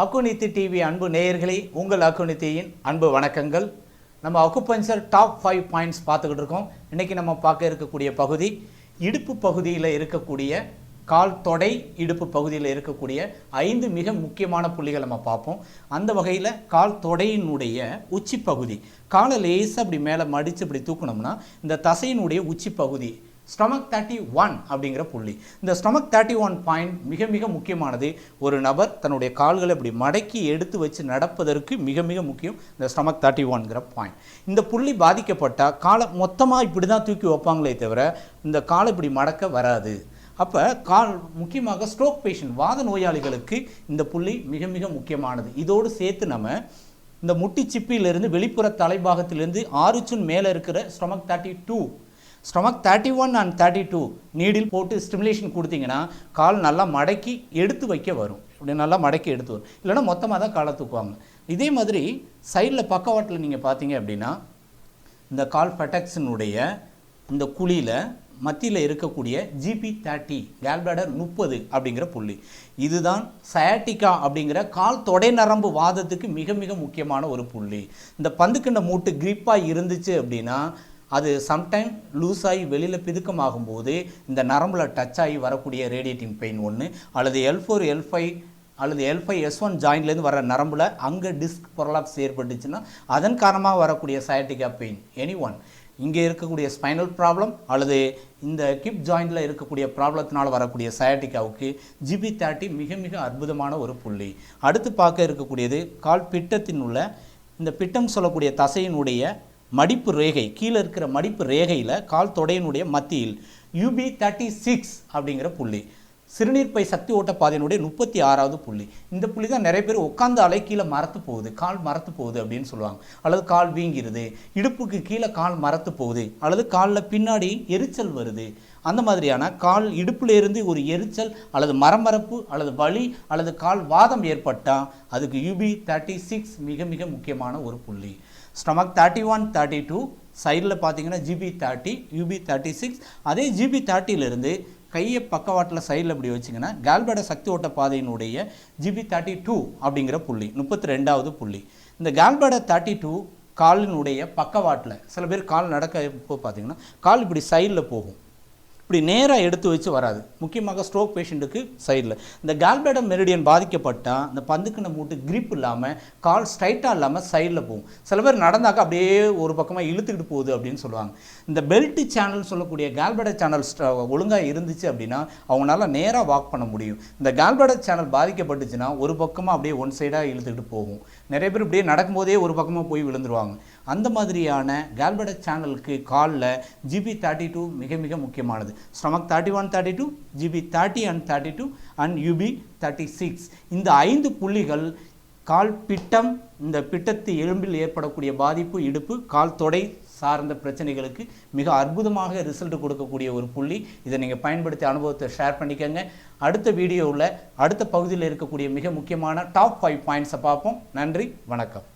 அக்குநித்தி TV அன்பு நேயர்களே, உங்கள் அக்குநித்தியின் அன்பு வணக்கங்கள். நம்ம அக்குபஞ்சர் டாப் 5 பாயிண்ட்ஸ் பார்த்துக்கிட்டு இருக்கோம். இன்றைக்கி நம்ம பார்க்க இருக்கக்கூடிய பகுதி இடுப்பு பகுதியில் இருக்கக்கூடிய கால் தொடை இடுப்பு பகுதியில் இருக்கக்கூடிய 5 மிக முக்கியமான புள்ளிகள் நம்ம பார்ப்போம். அந்த வகையில் கால் தொடையினுடைய உச்சி பகுதி, காலை லேசாக அப்படி மேலே மடித்து இப்படி தூக்கணும்னா இந்த தசையினுடைய உச்சி பகுதி ஸ்டொமக் 31 அப்படிங்கிற புள்ளி. இந்த ஸ்டொமக் 31 பாயிண்ட் மிக மிக முக்கியமானது. ஒரு நபர் தன்னுடைய கால்களை இப்படி மடக்கி எடுத்து வச்சு நடப்பதற்கு மிக மிக முக்கியம் இந்த ஸ்டொமக் 31ங்கிற பாயிண்ட். இந்த புள்ளி பாதிக்கப்பட்டால் காலை மொத்தமாக இப்படி தான் தூக்கி வைப்பாங்களே தவிர இந்த காலை இப்படி மடக்க வராது. அப்போ கால் முக்கியமாக ஸ்ட்ரோக் பேஷண்ட், வாத நோயாளிகளுக்கு இந்த புள்ளி மிக மிக முக்கியமானது. இதோடு சேர்த்து நம்ம இந்த முட்டி சிப்பியிலிருந்து வெளிப்புற தலைபாகத்திலிருந்து 6 இன்ச் மேலே இருக்கிற ஸ்டொமக் 32, ஸ்டொமக் 31 அண்ட் 32 நீடில் போட்டு ஸ்டிமுலேஷன் கொடுத்தீங்கன்னா கால் நல்லா மடக்கி எடுத்து வைக்க வரும். இப்படி நல்லா மடக்கி எடுத்து வரும். இல்லைன்னா மொத்தமாக தான் காலை தூக்குவாங்க. இதே மாதிரி சைடில் பக்கவாட்டில் நீங்கள் பார்த்தீங்க அப்படின்னா இந்த கால் ஃபெட்டக்ஸினுடைய இந்த குழியில் மத்தியில் இருக்கக்கூடிய GB30 கேல்பிளாடர் 30 அப்படிங்கிற புள்ளி, இதுதான் சயாட்டிக்கா அப்படிங்கிற கால் தொடை நரம்பு வாதத்துக்கு மிக மிக முக்கியமான ஒரு புள்ளி. இந்த பந்துக்கிண்ட மூட்டு கிரிப்பாக இருந்துச்சு அப்படின்னா அது சம்டைம் லூஸ் ஆகி வெளியில் பிதுக்கமாகும் போது இந்த நரம்பில் டச் ஆகி வரக்கூடிய ரேடியேட்டிங் பெயின் ஒன்று, அல்லது L4 L5 அல்லது L5 S1 ஜாயின்ட்லேருந்து வர நரம்பில் அங்கே டிஸ்க் ப்ரொலாப்ஸ் ஏற்பட்டுச்சுன்னா அதன் காரணமாக வரக்கூடிய சயாட்டிக்கா பெயின் எனி ஒன். இங்கே இருக்கக்கூடிய ஸ்பைனல் ப்ராப்ளம் அல்லது இந்த கிப் ஜாயிண்டில் இருக்கக்கூடிய ப்ராப்ளத்தினால் வரக்கூடிய சயாட்டிக்காவுக்கு GB30 மிக மிக அற்புதமான ஒரு புள்ளி. அடுத்து பார்க்க இருக்கக்கூடியது கால் பிட்டத்தின் உள்ள இந்த பிட்டம் சொல்லக்கூடிய தசையினுடைய மடிப்பு ரேகை, கீழே இருக்கிற மடிப்பு ரேகையில் கால் தொடையினுடைய மத்தியில் UB36 அப்படிங்கிற புள்ளி, சிறுநீர்ப்பை சக்தி ஓட்ட பாதையினுடைய 36வது புள்ளி. இந்த புள்ளி தான் நிறைய பேர் உட்காந்தாலே கீழே மரத்து போகுது, கால் மரத்து போகுது அப்படின்னு சொல்லுவாங்க. அல்லது கால் வீங்கிருது, இடுப்புக்கு கீழே கால் மரத்து போகுது, அல்லது காலில் பின்னாடி எரிச்சல் வருது. அந்த மாதிரியான கால் இடுப்பிலிருந்து ஒரு எரிச்சல் அல்லது மரமரப்பு அல்லது வலி அல்லது கால் வாதம் ஏற்பட்டால் அதுக்கு UB36 மிக மிக முக்கியமான ஒரு புள்ளி. ஸ்டொமக் 31 32 சைடில் பார்த்தீங்கன்னா GB30 UB36. அதே GB30லிருந்து கையை பக்கவாட்டில் சைடில் இப்படி வச்சிங்கன்னா கேல்பிளாடர் சக்தி ஓட்ட பாதையினுடைய GB32 அப்படிங்கிற புள்ளி 32வது புள்ளி. இந்த கேல்பிளாடர் 32 காலினுடைய பக்கவாட்டில் சில பேர் கால் நடக்க இப்போ பார்த்தீங்கன்னா கால் இப்படி சைடில் போகும், இப்படி நேராக எடுத்து வச்சு வராது. முக்கியமாக ஸ்ட்ரோக் பேஷண்ட்டுக்கு சைடில் இந்த கேல்பிளாடர் மெரிடியன் பாதிக்கப்பட்டால் இந்த பந்துக்கின மூட்டு கிரிப் இல்லாமல் கால் ஸ்ட்ரைட்டாக இல்லாமல் சைடில் போகும். சில பேர் நடந்தாக்க அப்படியே ஒரு பக்கமாக இழுத்துக்கிட்டு போகுது அப்படின்னு சொல்லுவாங்க. இந்த பெல்ட் சேனல் சொல்லக்கூடிய கேல்பிளாடர் சேனல் ஒழுங்காக இருந்துச்சு அப்படின்னா அவங்களால நேராக வாக் பண்ண முடியும். இந்த கேல்பிளாடர் சேனல் பாதிக்கப்பட்டுச்சுன்னா ஒரு பக்கமாக அப்படியே ஒன் சைடாக இழுத்துக்கிட்டு போகும். நிறைய பேர் இப்படியே நடக்கும்போதே ஒரு பக்கமாக போய் விழுந்துருவாங்க. அந்த மாதிரியான கேல்பிளாடர் சேனலுக்கு காலில் GB32 மிக மிக முக்கியமானது. Stomach 31 32 GB30 and 32 and UB36 இந்த 5 புள்ளிகள் கால் பிட்டம், இந்த பிட்டத்து எலும்பில் ஏற்படக்கூடிய பாதிப்பு, இடுப்பு, கால் தொடை சார்ந்த பிரச்சனைகளுக்கு மிக அற்புதமாக ரிசல்ட் கொடுக்கக்கூடிய ஒரு புள்ளி. இதை நீங்கள் பயன்படுத்தி அனுபவத்தை ஷேர் பண்ணிக்கோங்க. அடுத்த வீடியோவில் அடுத்த பகுதியில் இருக்கக்கூடிய மிக முக்கியமான டாப் 5 பாயிண்ட்ஸை பார்ப்போம். நன்றி, வணக்கம்.